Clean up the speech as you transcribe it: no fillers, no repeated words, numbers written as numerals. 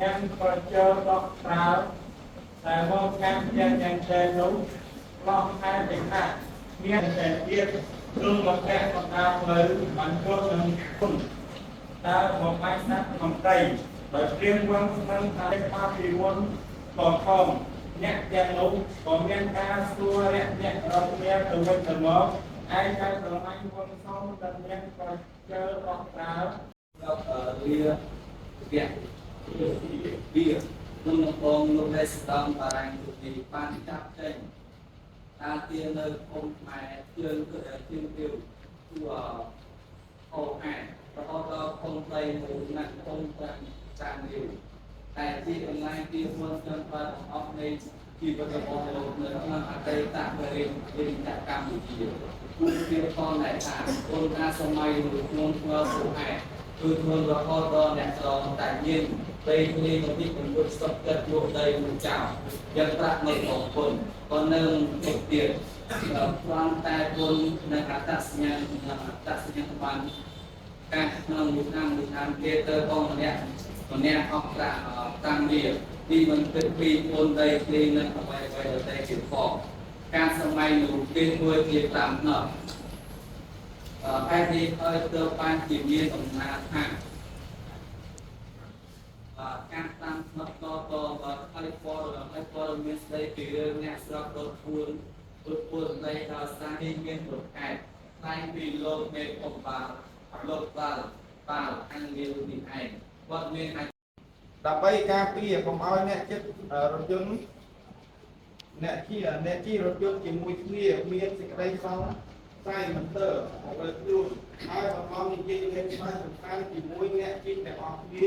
ញក៏ជើដកប្រើតែមកកាន់យ៉ាងតែនោះឡោះខែទាំងណាមានតែទៀតព្រមមកកាក់បណ្ដាផ្លូវបានគ្រប់នឹងគុណតើមកបាច់ស្ដាប់ក្នុងដីដោយព្រៀងវងស្នឹងថាថាពីមុនក៏ខំអ្នកទាំងនោះក៏មានការសួរអ្នករកគ្នាទៅវិញទៅមកឯងតែប្រមាញ់វងសំដល់អ្នកក៏ជើដកប្រើវានឹងបងលោកនៃស្ដង់បារាំងទីបានចាប់ចេញតាទៀននៅគុំខ្មែរជឿនគឺជឿនពីទូអូអារហូតដល់គុំដីមួយណាក់គុំតាមរៀវតែទីអនឡាញទីមុនខ្ញុំបានអស់នៃជីវិតរបស់លោកនៅក្នុងអតីតបរិញ្ញាវិទ្យាកម្ពុជាគឺវាផងដែលថាគុណអាសម័យក្នុងធ្វើអូអាគឺធ្វើរហូតដល់អ្នកស្រងតែមានដីនេះមកទីកំពុតស្តុកចិត្តយកដីមួយចោលយ៉ាងប្រាក់នៃអង្គគុណក៏នៅទីទៀតព្រមតែគុណនិងអត្តសញ្ញាណបានការក្នុងមួយឆ្នាំគេទៅបងម្នាក់អស់ប្រាក់តាមវាទីមិនគិតពីគុណដីគេនឹងអ្វីទៅជាផងការសម័យនោះគេមួយជា5នោះតែនេះឲ្យទៅបានជាមានអំណាចថាការតាមស្នុកតឲ្យពលមានស្ដីពីរឿងអ្នកស្រុករត់ពួនដីដល់សារនេះមានប្រកែកតែពីលោកមេកំបាលលោកបាលអង់គ្លេសនេះឯងគាត់មានដើម្បីការពារកុំឲ្យអ្នកចិត្តរថយន្តអ្នកជិះរថយន្តជាមួយគ្នាមានសេចក្តីសង្ស័យមិនទៅឲ្យខ្លួនហើយបងនិយាយលេខស្វែងសំខាន់ជាមួយអ្នកជិះទាំងអស់គ្នា